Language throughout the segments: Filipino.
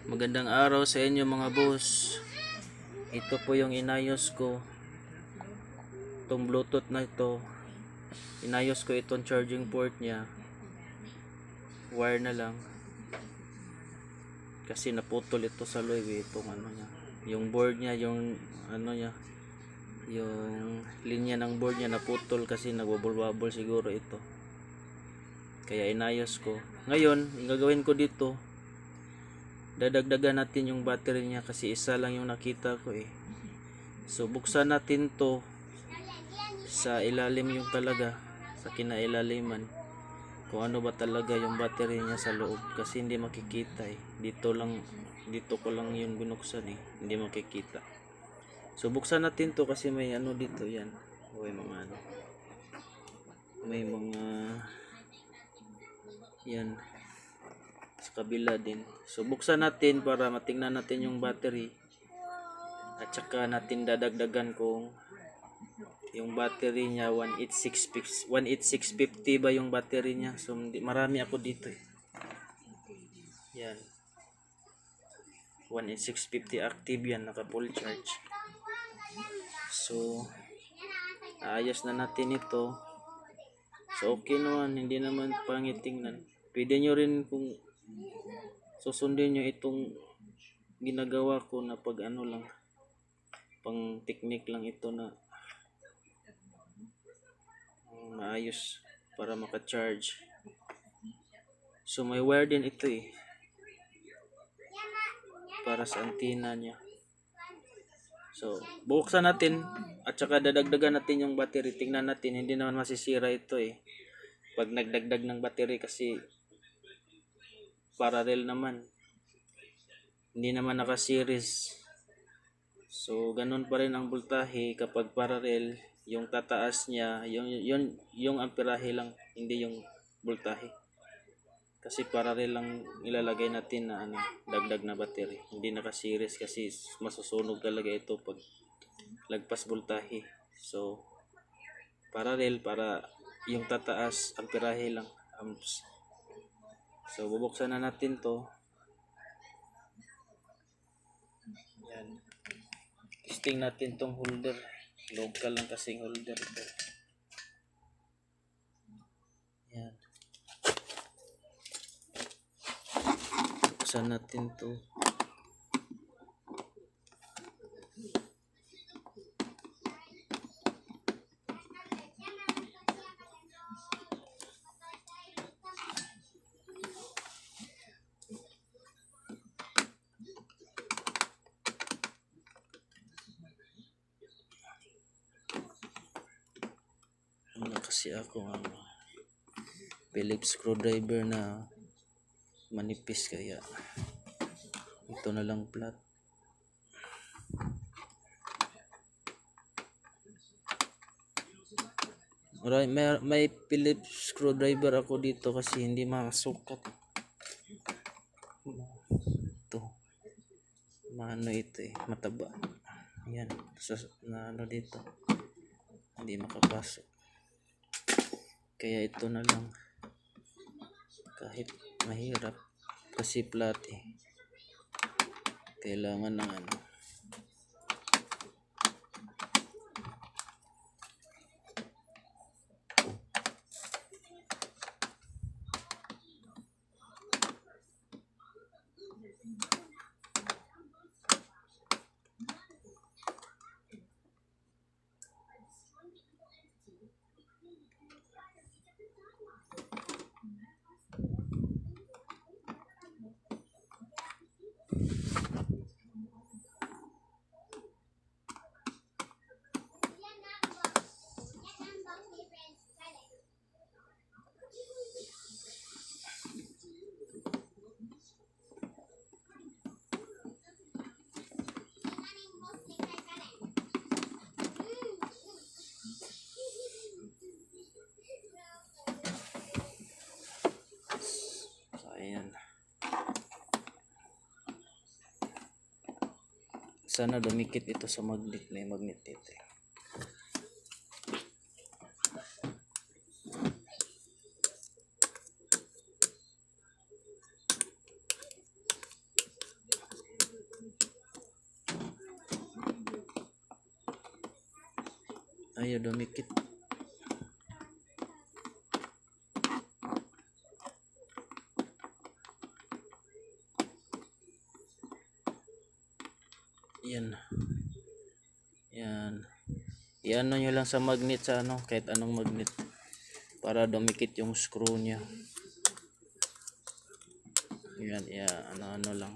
Magandang araw sa inyo mga boss. Ito po yung inayos ko. Itong Bluetooth na ito. Inayos ko itong charging port niya. Wire na lang. Kasi naputol ito sa loob itong ano niya. Yung board niya, yung ano niya. Yung linya ng board niya naputol kasi nagbubble-bubble siguro ito. Kaya inayos ko. Ngayon, ang gagawin ko dito, dadagdagan natin yung battery niya kasi isa lang yung nakita ko eh. So buksan natin to sa ilalim yung talaga, sa kinailaliman, kung ano ba talaga yung battery niya sa loob kasi hindi makikita eh. Dito ko lang yung binuksan eh, hindi makikita. So buksan natin to kasi may ano dito yan. May mga yan sa kabila din. So buksan natin para matingnan natin yung battery. At saka natin dadagdagan kung yung battery niya 18650 ba yung battery niya. So marami ako dito eh. Yan. 18650 active yan, naka full charge. So ayos na natin ito. So okay naman, hindi naman pangit tingnan. Pwede nyo rin kung susundin nyo itong ginagawa ko na pag ano lang, pang technique lang ito na maayos para maka-charge. So may wire din ito eh, para sa antenna niya. So buksan natin at saka dadagdagan natin yung battery. Tingnan natin, hindi naman masisira ito eh pag nagdagdag ng battery kasi parallel naman, hindi naman naka-series. So ganun pa rin ang voltahe kapag parallel. Yung tataas niya, yung amperahe lang, hindi yung voltahe. Kasi parallel lang ilalagay natin na ano, dagdag na battery. Hindi naka-series kasi masusunog talaga ito pag lagpas voltahe. So parallel para yung tataas amperahe lang, amps. So bubuksan na natin to. Yan. Testing natin tong holder. Local lang kasing holder ito. Yan. Buksan natin to. Kasi ako Phillips screwdriver na manipis kaya ito na lang flat. May Phillips screwdriver ako dito kasi hindi makasukat. Ito. Maano ito eh, mataba. Yan, na ano dito. Hindi makapasok. Kaya ito na lang. Kahit mahirap kasi flat eh. Kailangan ng ano. Ayan. Sana dumikit ito sa magnet. May magnet dito eh. Ayaw dumikit. Yan. Yan. Iano nyo lang sa magnet sa ano, kahit anong magnet, para dumikit yung screw niya. Yan, ano lang.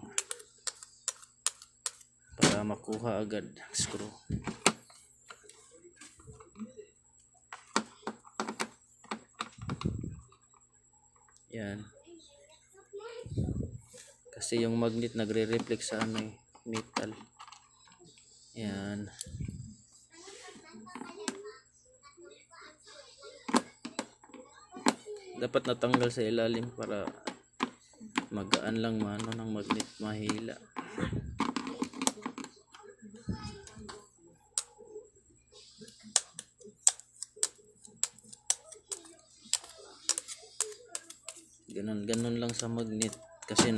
Para makuha agad ang screw. Yan. Kasi yung magnet nagre-reflect sa ano metal. Yan. Dapat natanggal sa ilalim para magaan lang mano ng magnet, mahila. Ganun lang sa magnet kasi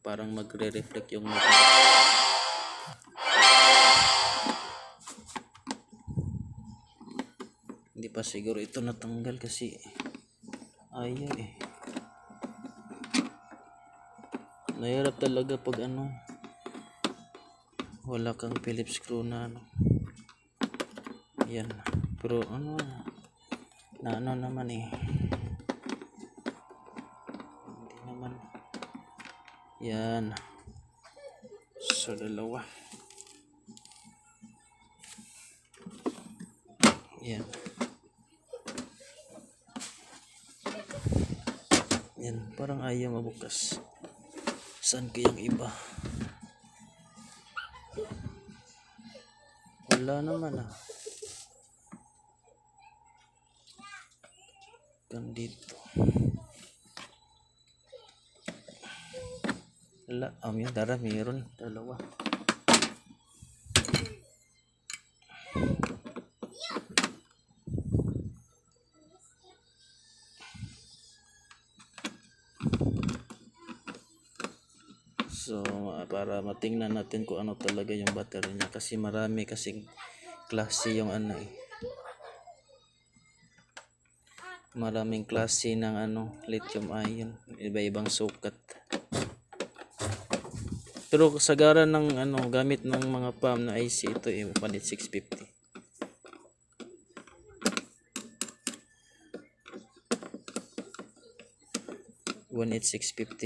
parang magre-reflect yung magnet. Hindi pa siguro ito natanggal kasi ayaw eh. Nahirap talaga pag ano, wala kang Phillips screw na ano. Yan. Pero ano naman eh. Hindi naman. Yan. So dalawa. Yan. Yan, parang ayaw mabukas. Saan kayang iba? Wala naman ah. Dito. Wala. Yung dara mayroon. Dalawa. So, para matingnan natin kung ano talaga yung battery niya. Kasi marami kasing klase yung ano eh. Maraming klase ng ano, lithium ion. Iba-ibang sukat. Pero kasagaran ng ano, gamit ng mga PAM na IC, ito eh, 18650.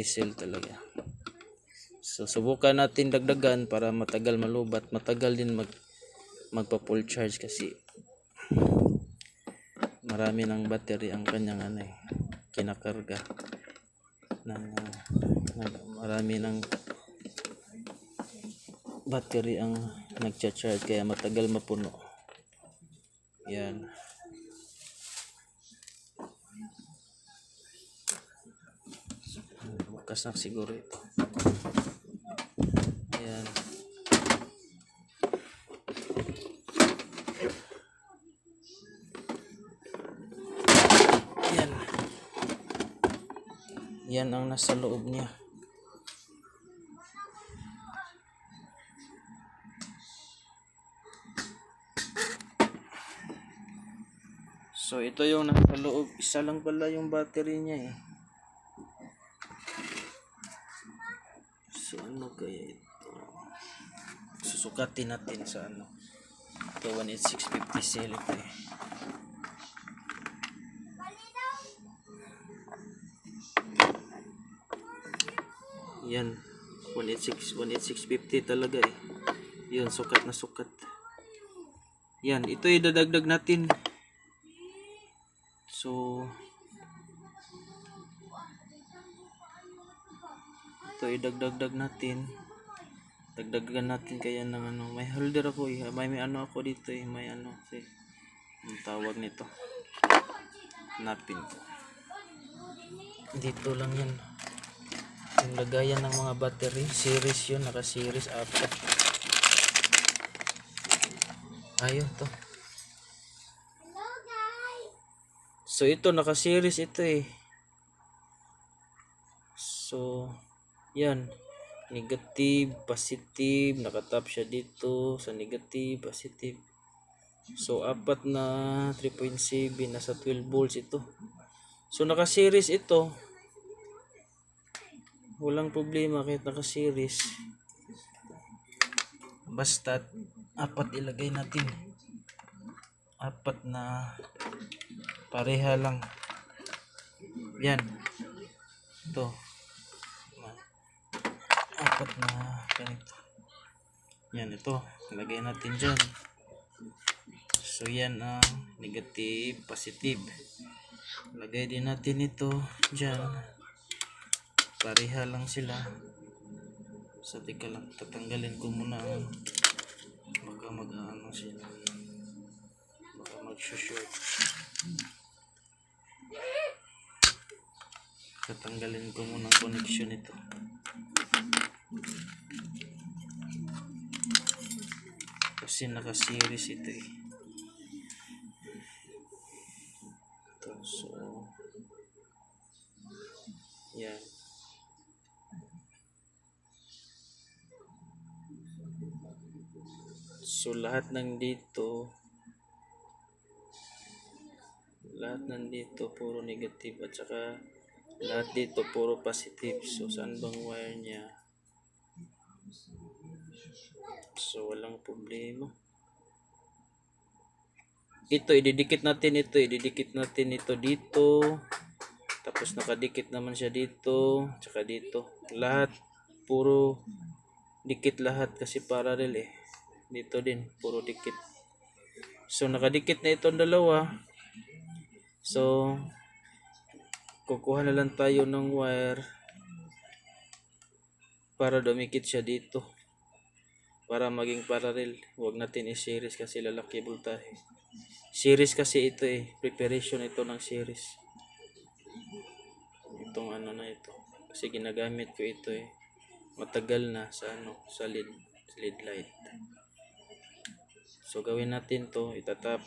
cell talaga. So subukan natin dagdagan para matagal malubat, matagal din magpa full charge kasi marami ng battery ang kanyang ano eh, kinakarga marami ng battery ang nagcha-charge kaya matagal mapuno. Yan. Bukas na siguro ito. Yan. Yan. Yan ang nasa loob niya. So ito yung nasa loob. Isa lang pala yung battery niya eh. So ano kaya ito? Susukatin natin sa ano. Ito 18650 cell ito eh. Yan. 18650 talaga eh. Yun, sukat na sukat. Yan, ito idadagdag natin. So ito idagdag natin. Dagdagan natin kaya ng ano, may holder ako eh. May ano ako dito eh, may ano, ang tawag nito. Hanapin ko. Dito lang yan. Yung lagayan ng mga battery, series yun, naka-series 4. Ayun to. So ito naka-series ito eh. So yan, negative, positive, nakatap siya dito sa negative, positive. So apat na 3.7 nasa 12 volts ito. So naka-series ito. Walang problema kahit naka-series. Basta apat ilagay natin. Apat na pareha lang. Yan. Ito. Apat na ganito. Yan ito. Ilagay natin dyan. So yan ang negative, positive. Lagay din natin ito dyan. Pareha lang sila. So tika lang, tatanggalin ko muna ang baka mag-ano sila. Baka mag-short. Tatanggalin ko muna ang connection ito. Kasi naka-series ito eh. Ito, so yan. So lahat nandito puro negative at saka lahat dito puro positive. So saan bang wire niya? So walang problema. Ito ididikit natin ito dito. Tapos nakadikit naman siya dito, tsaka dito. Lahat puro dikit lahat kasi parallel eh. Dito din puro dikit. So nakadikit na itong dalawa. So kukuha na lang tayo ng wire para dumikit siya dito. Para maging parallel. Huwag natin i-series kasi lalaki voltahe. Series kasi ito eh. Preparation ito ng series. Itong ano na ito. Kasi ginagamit ko ito eh. Matagal na sa ano, sa LED light. So gawin natin to, itatap.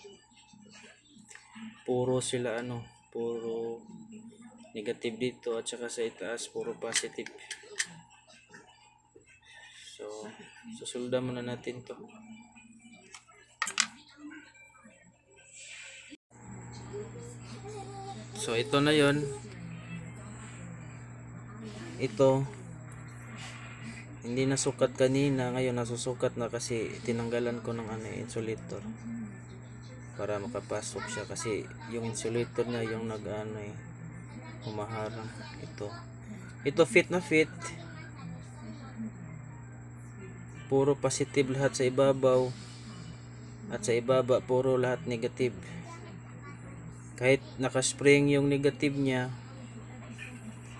Puro sila ano, puro negative dito at saka sa itaas puro positive. So susulda muna natin to. So ito na yon. Ito hindi nasukat kanina, ngayon nasusukat na kasi tinanggalan ko ng ano, insulator para makapasok siya kasi yung insulator niya yung nag-ano eh, humaharang. Ito fit na fit, puro positive lahat sa ibabaw at sa ibaba puro lahat negative. Kahit nakaspring yung negative niya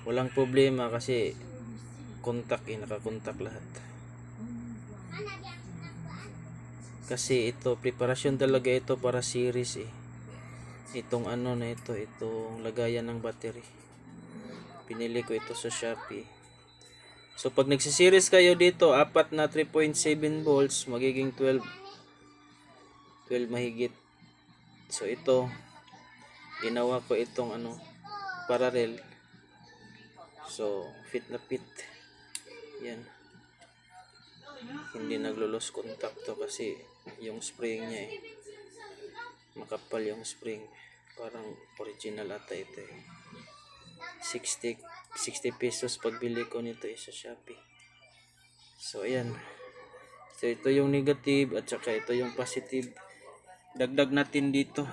walang problema kasi contact eh, nakakontak lahat. Kasi ito preparasyon talaga ito para series eh. Itong ano na ito, itong lagayan ng battery. Pinili ko ito sa Shopee. So pag nagsiseries kayo dito, apat na 3.7 volts, magiging 12 mahigit. So ito, ginawa ko itong ano, parallel. So fit na fit. Yan. Hindi naglo-lose contact to kasi yung spring niya eh. Makapal yung spring. Parang original ata ito eh. 60 pesos pagbili ko nito sa Shopee. So ayan. So ito yung negative at saka ito yung positive. Dagdag natin dito.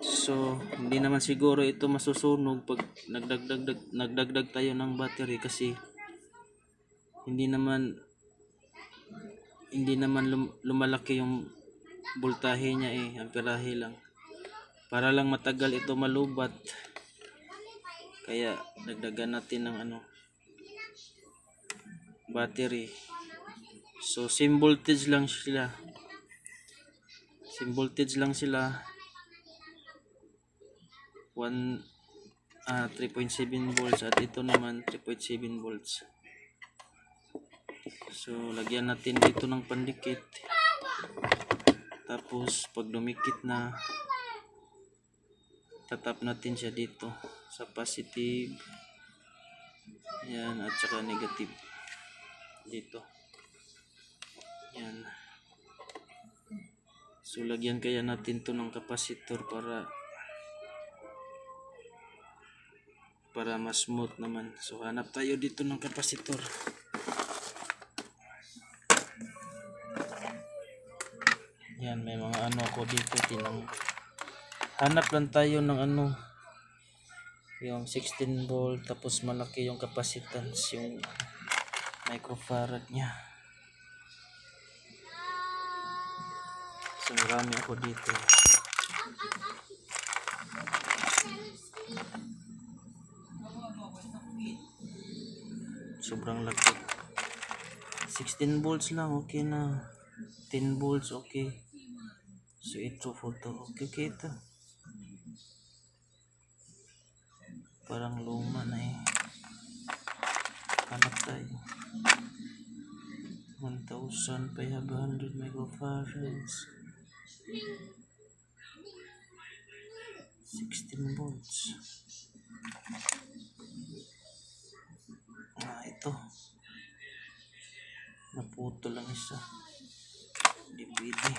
So hindi naman siguro ito masusunog pag nagdagdag tayo ng battery kasi hindi naman lumalaki yung voltahe niya eh, amperahe lang. Para lang matagal ito malubat. Kaya dagdagan natin ng ano, battery. So same voltage lang sila. 3.7 volts at ito naman 3.7 volts. So lagyan natin dito ng pandikit. Tapos pag dumikit na, tatap natin siya dito sa positive. Yan, at saka negative dito. Yan. So lagyan kaya natin to ng kapasitor para mas smooth naman. So hanap tayo dito ng kapasitor. Yan, may mga ano ako dito, hanap lang tayo ng ano, yung 16 volt, tapos malaki yung capacitance, yung microfarad nya. So marami ako dito. Sobrang laki. 16 volts lang, okay na. 10 volts, okay. So ito photo, okay ito. Parang luma na eh. Hanap tayo. 1,500 microfarads. 16 volts. Ito. Naputo lang isa. Hindi pwede.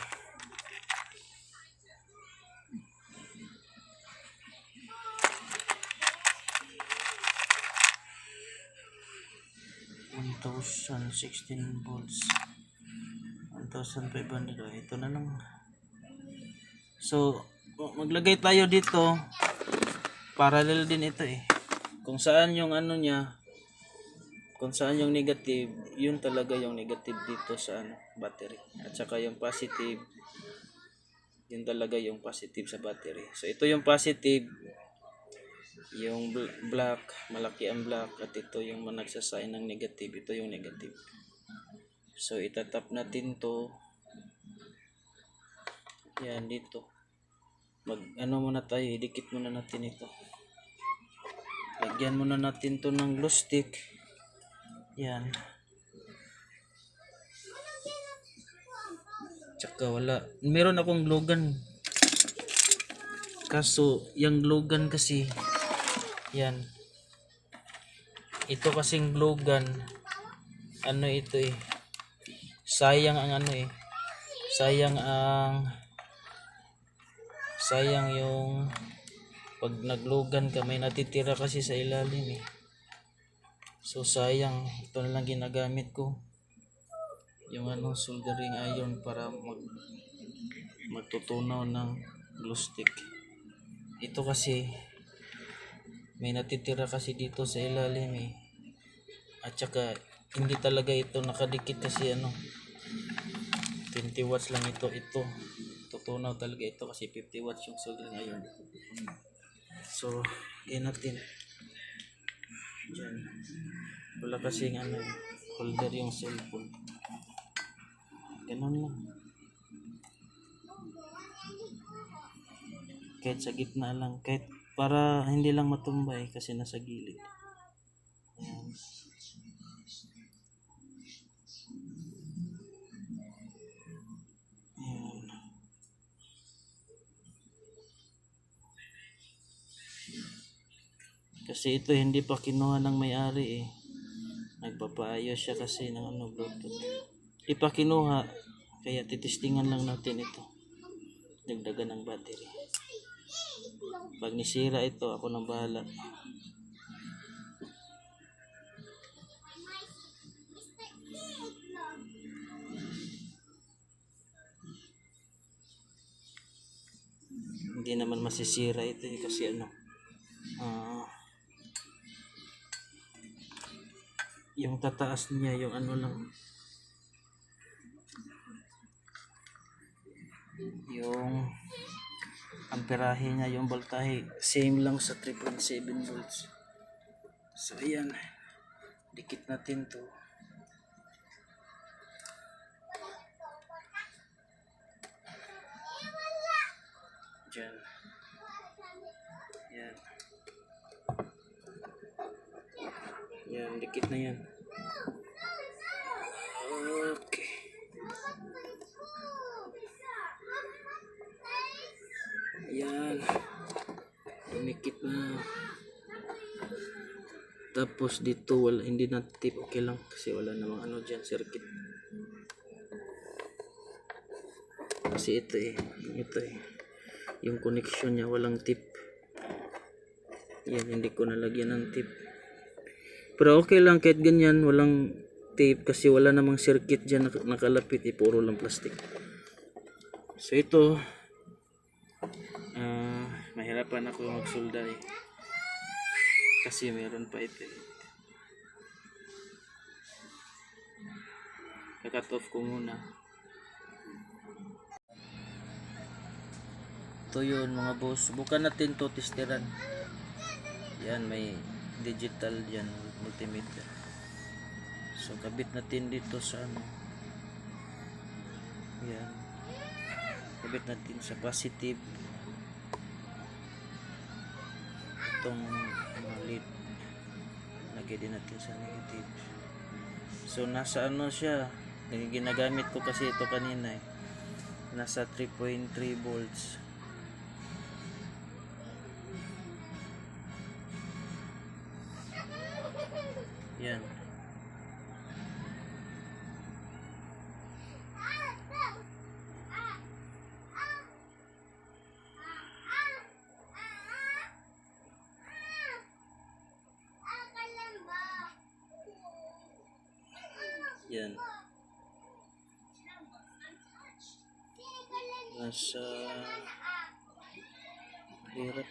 $1,000, 16 volts. 1,500. Ito na lang. So, maglagay tayo dito. Parallel din ito eh. Kung saan yung ano niya, kung saan yung negative, yun talaga yung negative dito sa battery. At saka yung positive, yun talaga yung positive sa battery. So ito yung positive, yung black, malaki ang black, at ito yung nagsasign ng negative, ito yung negative. So itatap natin to. Yan dito. Ano muna tayo, idikit muna natin ito. Lagyan muna natin to ng glue stick. Yan. Tsaka wala. Meron akong glue gun. Kaso, yung glue gun kasi, yan. Ito kasing glue gun, ano ito eh. Sayang ang ano eh. Sayang yung pag naglugan ka, may natitira kasi sa ilalim eh. So sayang, ito na lang ginagamit ko. Yung soldering iron para magtutunaw ng glue stick. Ito kasi may natitira kasi dito sa ilalim eh. At saka hindi talaga ito nakadikit kasi 20 watts lang ito. Tutunaw talaga ito kasi 50 watts yung soldering iron. So, yan natin. Diyan. Wala kasing holder yung cellphone. Ganun lang. Kahit sa gitna lang. Kahit para hindi lang matumbay kasi nasa gilid. Ayan. Ayan. Kasi ito hindi pa kinuha ng may-ari eh. Nagpapaayos siya kasi ng Bluetooth. Hindi pa kinuha, kaya titistingan lang natin ito. Dagdagan ng battery. Pag nisira ito, ako nang bahala. Hindi naman masisira ito eh, kasi yung tataas niya, yung lang, yung amperahe niya, yung voltahe same lang sa 3.7 volts. So ayan, dikit natin to. Diyan. Yan. Yan, dikit na yan. Okay. Yan. Dumikit na. Tapos dito hindi na tip, okay lang kasi wala namang dyan circuit. Kasi ito yung connection niya walang tip. Yan, hindi ko nalagyan ng tip. Pero okay lang kahit ganyan, walang tape kasi wala namang circuit dyan nakalapit, puro lang plastic. So ito, mahirapan ako magsolda kasi meron pa ito. Kakat off ko muna. Ito yun mga boss, subukan natin to testeran. Yan, may digital dyan, multimeter. So kabit natin dito sa yan, kabit natin sa positive itong lead, lagay din natin sa negative. So nasa siya, ginagamit ko kasi ito kanina nasa 3.3 volts. Yan. Yan. Nasa hirap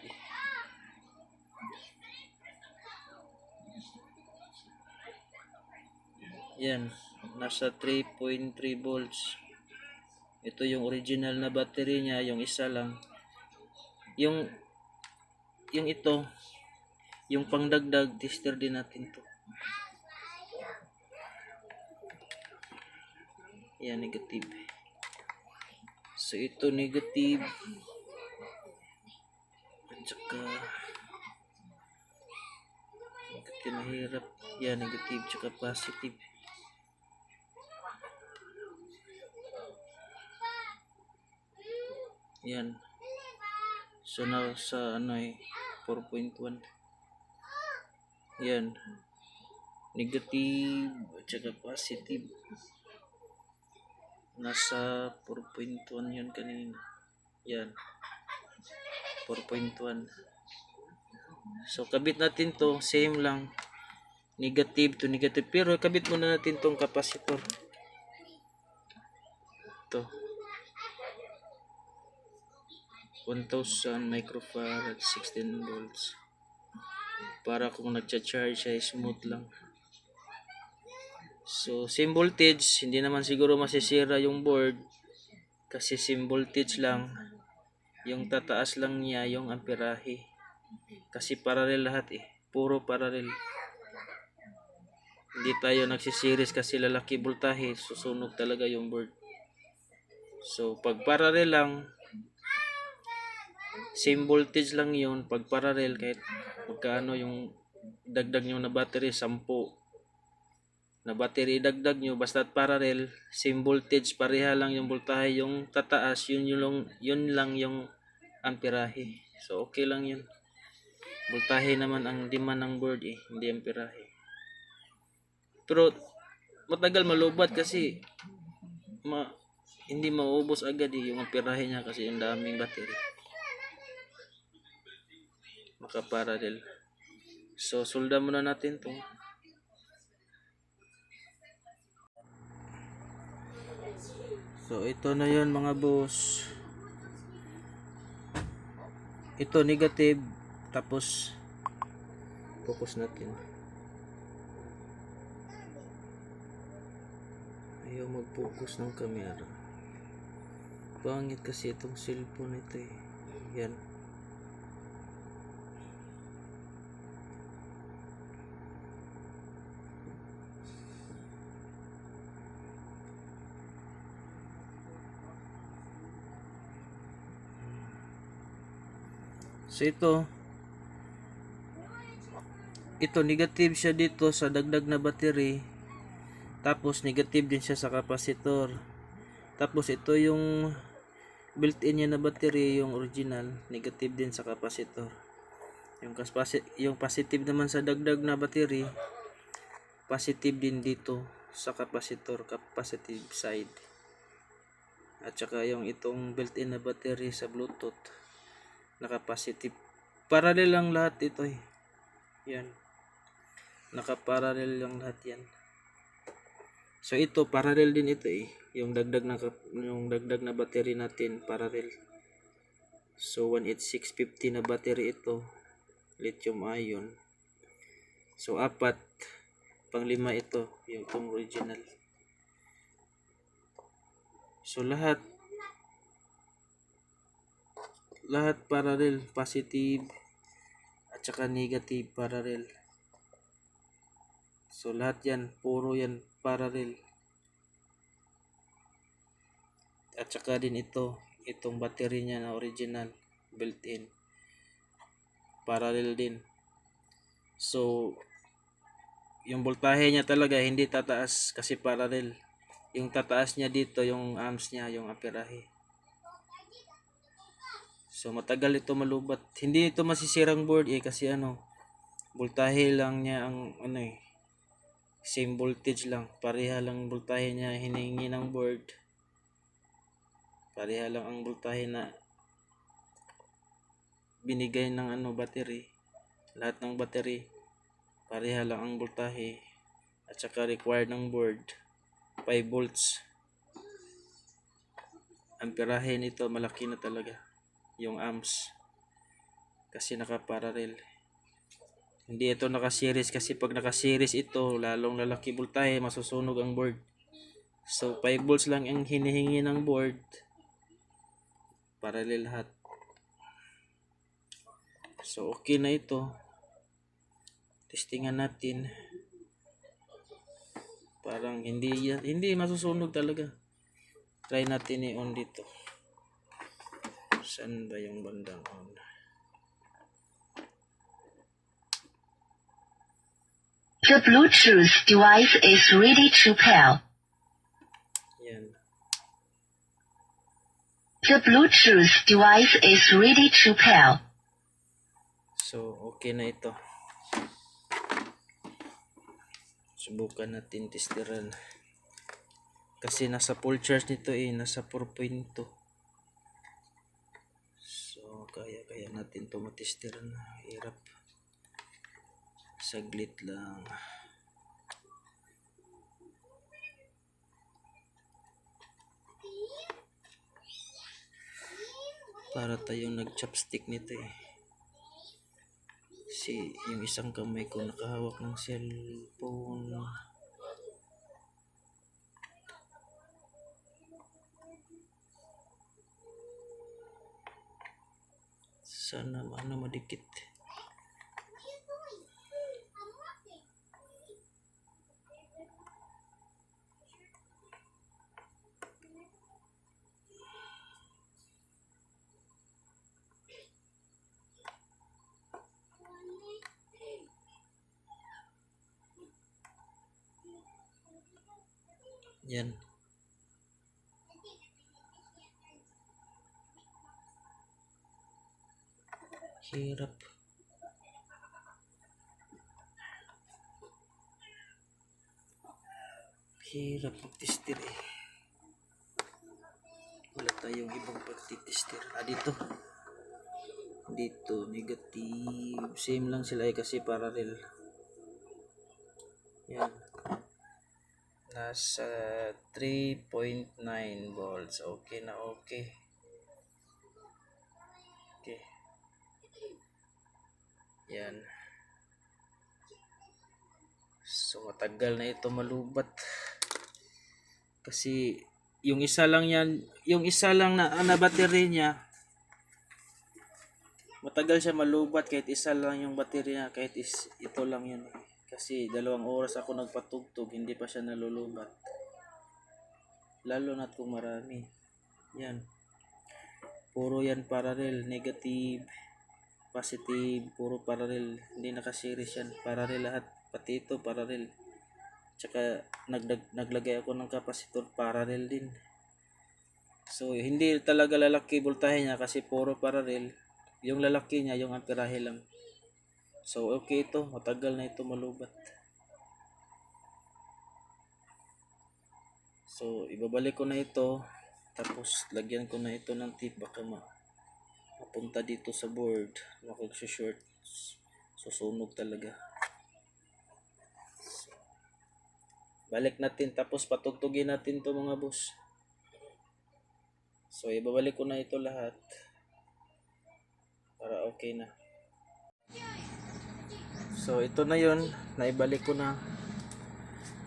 Yan, nasa 3.3 volts. Ito yung original na battery niya, yung isa lang. Yung ito, yung pangdagdag, tester din natin to. Yan, negative. So ito negative. At saka mahirap. Yan, negative tsaka positive. Yan. So nasa 4.1. Yan. Negative at saka positive. Nasa 4.1 yun kanina. Yan. 4.1. So kabit natin to, same lang. Negative to negative. Pero kabit muna natin tong capacitor. Ito. 1000 microfarad, 16 volts. Para kung nagcha-charge siya, smooth lang. So same voltage, hindi naman siguro masisira yung board kasi same voltage lang. Yung tataas lang niya yung amperahe. Kasi parallel lahat puro parallel. Hindi tayo nagsisiris kasi lalaki voltahe, susunog talaga yung board. So pag parallel lang, same voltage lang yun. Pag parallel, kahit magkano yung dagdag nyo na battery, 10 na battery dagdag nyo, basta parallel, same voltage, pareha lang yung voltahe, yung tataas, yun lang yung amperahe. So okay lang yun. Voltahe naman ang demand ng board hindi amperahe. Pero matagal malubat kasi hindi maubos agad yung amperahe niya kasi yung daming battery. Maka-parallel. So solda muna natin to. So ito na yun mga boss. Ito negative, tapos focus natin. Ayaw mag-focus ng camera. Pangit kasi itong cellphone ito Yan. So ito negative siya dito sa dagdag na battery, tapos negative din siya sa capacitor. Tapos ito yung built-in niya na battery, yung original, negative din sa capacitor. Yung positive naman sa dagdag na battery, positive din dito sa capacitor, capacitive side. At saka yung itong built-in na battery sa Bluetooth, naka-positive. Parallel lang lahat ito eh. Yan. Naka-parallel lang lahat yan. So ito parallel din ito eh. Yung dagdag na battery natin parallel. So 18650 na battery ito, lithium ion. So 4, pang 5 ito, yung itong original. So lahat parallel, positive at saka negative parallel. So lahat yan, puro yan parallel. At saka din itong battery niya na original, built-in, parallel din. So yung voltahe niya talaga hindi tataas kasi parallel. Yung tataas niya dito, yung amps niya, yung amperahe. So matagal ito malubat. Hindi ito masisirang board eh kasi voltahe lang niya ang same voltage lang. Pareha lang voltahe niya hinihingi ng board. Pareha lang ang voltahe na binigay ng battery. Lahat ng battery pareha lang ang voltahe at saka required ng board 5 volts. Amperahe nito malaki na talaga yung amps kasi naka-parallel. Hindi ito naka-series kasi pag naka-series ito lalong lalaki voltahe, masusunog ang board. So 5 volts lang ang hinihingi ng board. Parallel lahat. So okay na ito. Testingan natin. Parang hindi masusunog talaga. Try natin i-on dito. Saan ba yung bandang on? The Bluetooth device is ready to pair. Yan. The Bluetooth device is ready to pair. So okay na ito. Subukan natin testeran. Kasi nasa full charge nito nasa 4.2. So kaya natin ito matesteran. Hirap. Saglit lang. Para tayong nag-chopstick nito yung isang kamay ko nakahawak ng cellphone. Sana madikit. Yan. Hirap. Hirap mag-tester Wala tayong ibang pag-tester. Dito negative. Same lang sila kasi parallel. Yan. Nasa 3.9 volts. Okay na okay. Okay. Yan. So matagal na ito malubat. Kasi yung isa lang na battery niya, matagal siya malubat kahit isa lang yung battery niya, kahit ito lang yun. Kasi 2 oras ako nagpatugtog, hindi pa siya nalulubat. Lalo na't kung marami. Yan. Puro yan parallel, negative, positive, puro parallel. Hindi naka-series yan. Parallel lahat. Pati ito parallel. Tsaka naglagay ako ng capacitor parallel din. So hindi talaga lalaki voltahe niya kasi puro parallel. Yung lalaki niya yung amperahe lang. So okay ito, matagal na ito malubat. So ibabalik ko na ito Tapos lagyan ko na ito ng tip baka mapunta dito sa board, makag-short, susunog talaga. Balik natin tapos patugtugin natin to mga boss. So ibabalik ko na ito lahat para okay na. So ito na yun, naibalik ko na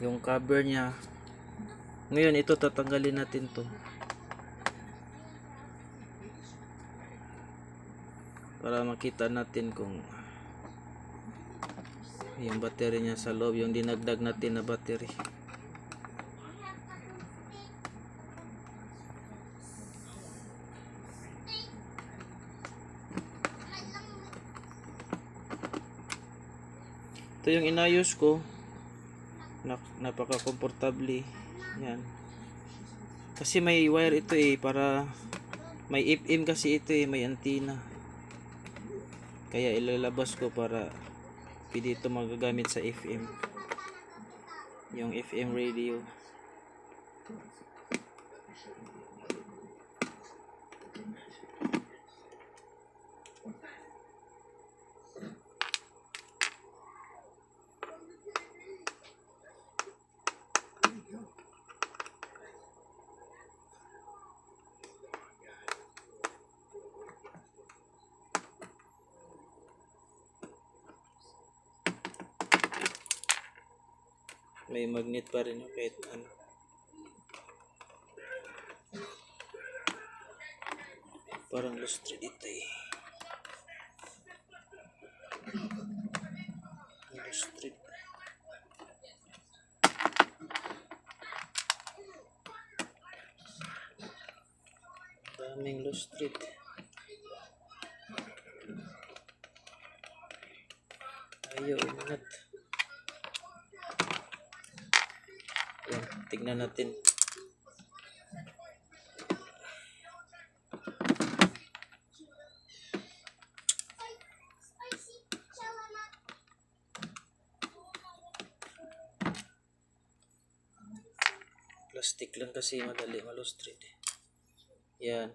yung cover niya. Ngayon ito tatanggalin natin to para makita natin kung yung battery niya sa loob, yung dinagdag natin na battery. Ito yung inayos ko, napaka-komportable yan, kasi may wire ito para may FM kasi ito may antenna, kaya ilalabas ko para pwede ito magagamit sa FM, yung FM radio. May magnet pa rin kahit ano. Parang lustre dito lustre. Daming lustre. Ayaw umangat. Yan, tignan natin. Plastic lang kasi madali malustrid. Yan.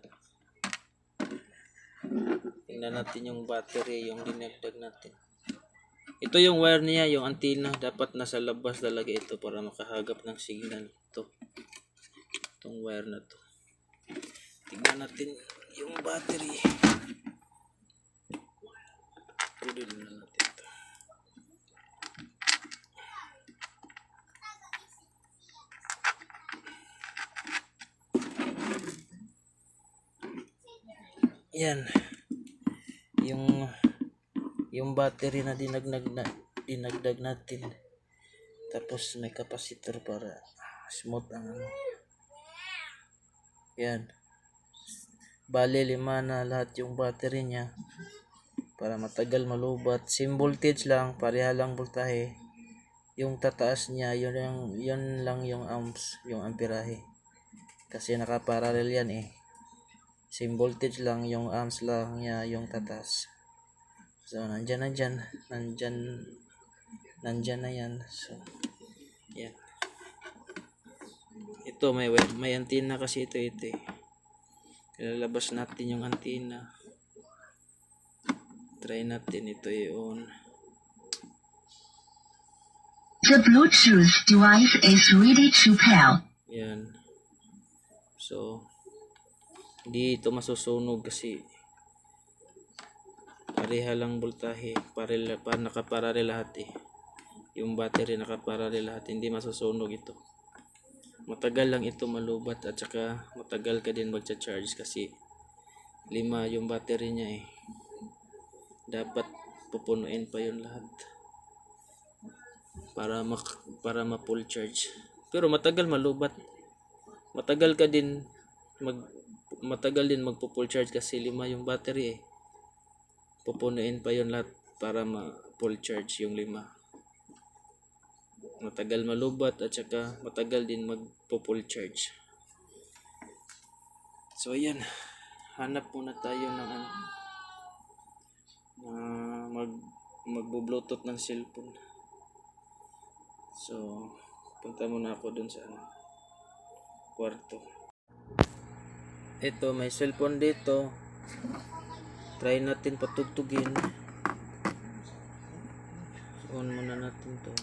Tingnan natin yung battery, yung dinagdag natin. Ito yung wire niya, yung antenna. Dapat nasa labas talaga ito para makahagap ng signal. Itong wire na to. Tingnan natin yung battery. Pwede na natin ito. Yan. Yung battery na dinagdag natin. Tapos may capacitor para smooth ang ano. Yan. Bale 5 na lahat yung battery niya para matagal malubat. Same voltage lang, pareha lang voltahe. Yung tataas niya, yun lang yung amps, yung amperahe. Kasi nakaparallel yan Same voltage lang, yung amps lang niya yung tataas. So nandyan na yan. So yan. Ito may antenna kasi ito ilalabas natin yung antenna. Try natin ito i-on. The Bluetooth device is ready to pair. Yan. So hindi ito masusunog kasi pareha lang voltahe, nakaparallel lahat yung battery nakaparallel lahat, hindi masusunog ito. Matagal lang ito malubat at saka matagal ka din magcha-charge kasi 5 yung battery niya dapat pupunuin pa yun lahat para ma-full charge. Pero matagal malubat, matagal din magpo-full charge kasi 5 yung battery pupunuin pa yun lahat para ma-full charge yung 5. Matagal malubat at saka matagal din magpo-full charge. So ayan, hanap muna tayo ng magbo-bluetooth ng cellphone. So punta muna ako dun sa kwarto. ito may cellphone dito. Try natin patugtugin. On muna natin to.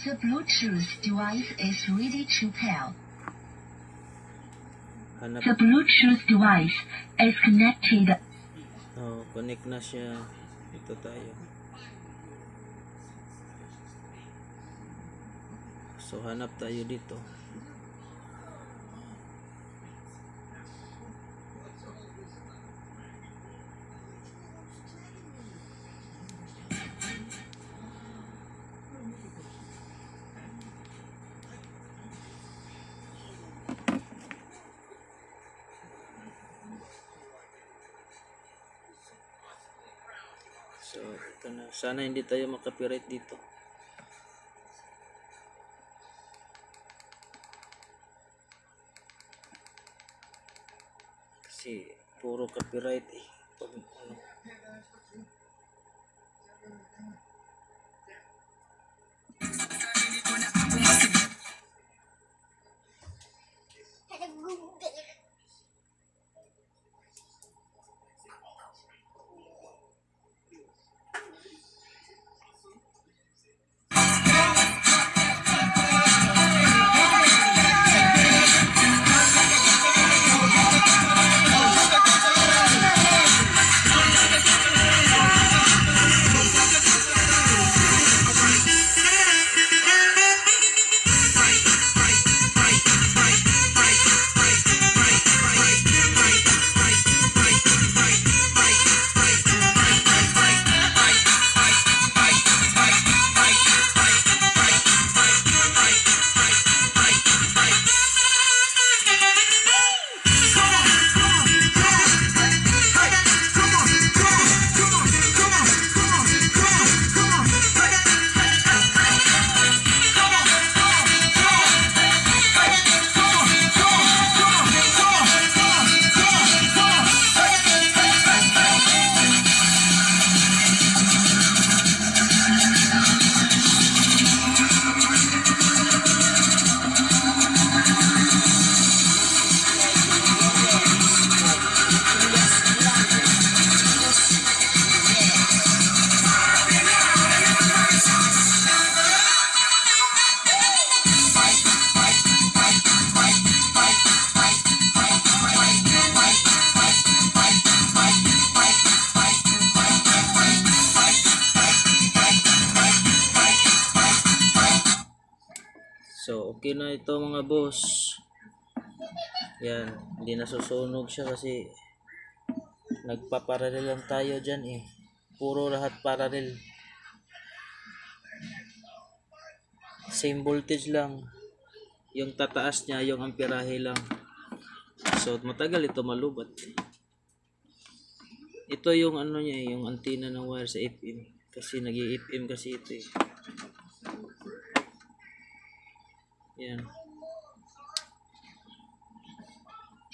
The Bluetooth device is ready to pair. Hanap. The Bluetooth device is connected. Oh, connect na siya. Ito tayo. So hanap tayo dito. So, ito na. Sana hindi tayo makapirate dito. Kasi, puro copyright eh. Pag, ano. So, okay na ito mga boss. Yan, hindi nasusunog siya kasi nagpaparallel lang tayo dyan eh. Puro lahat parallel. Same voltage lang. Yung tataas niya, yung amperahe lang. So, matagal ito malubat. Ito yung ano niya eh, yung antenna ng wire sa FM. Kasi nag-FM kasi ito eh. Yan.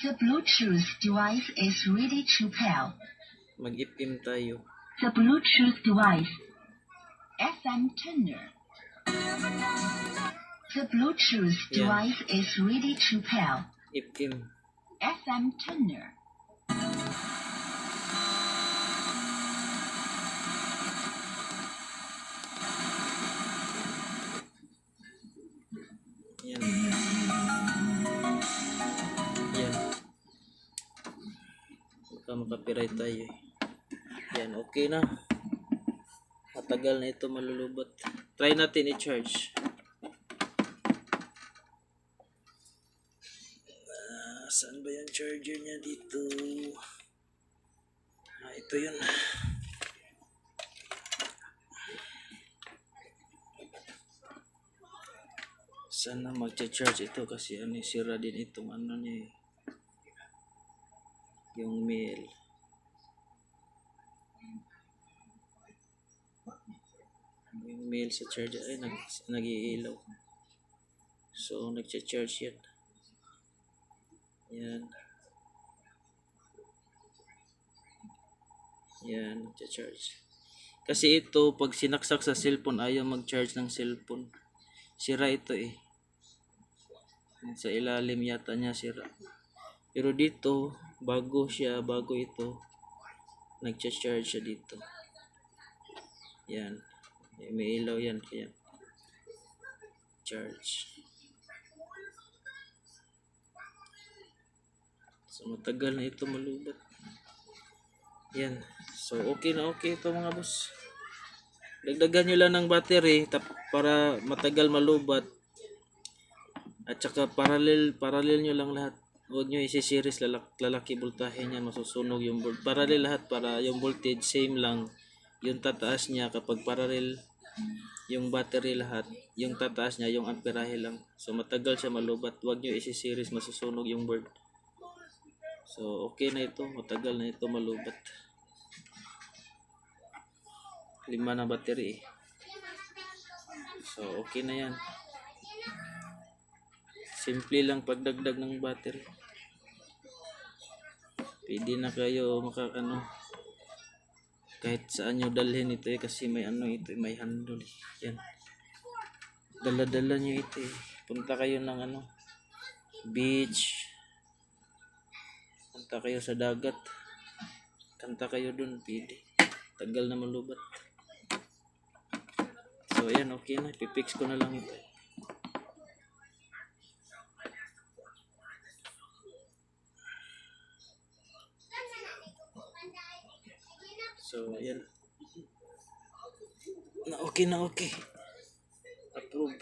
The Bluetooth device is ready to pair. Mag-FM tayo. The Bluetooth device. FM tuner. The Bluetooth Yeah. device is ready to pair. FM. FM tuner. Yan. Yan. Baka makapiright tayo eh. Yan, okay na. Matagal na ito malulubot. Try natin i-charge. Saan ba yung charger niya dito? Ito yun. Sana magcha-charge ito kasi ano, sira din itong ano niya eh. Yung mail. Yung mail sa charger ay nag-iilaw. So nagcha-charge yan. Yan. Yan, nagcha-charge. Kasi ito pag sinaksak sa cellphone ayaw mag-charge ng cellphone. Sira ito eh. Sa ilalim yata niya sira. Pero dito, bago ito, nagcha-charge siya dito. Yan. May ilaw yan, kaya charge. So matagal na ito malubat. Yan. So okay na okay ito mga boss. Dagdagan nyo lang ng battery para matagal malubat. At saka parallel nyo lang lahat. Huwag nyo isi-series lalaki voltahe niyan, masusunog yung parallel lahat para yung voltage same lang. Yung tataas niya kapag parallel yung battery lahat, yung tataas niya yung amperahe lang. So matagal siya malubat. Huwag nyo isi-series, masusunog yung board. So okay na ito, matagal na ito malubat. 5 na battery. So okay na yan. Simple lang pagdagdag ng battery. Pwede na kayo kahit saan nyo dalhin ito kasi may ito, may handle. Yan. Dala-dala nyo ito Punta kayo ng beach. Punta kayo sa dagat. Kanta kayo dun, pwede. Tagal na malubat. So ayan, okay na. Pipix ko na lang ito. So ayan. Na okay. Approve.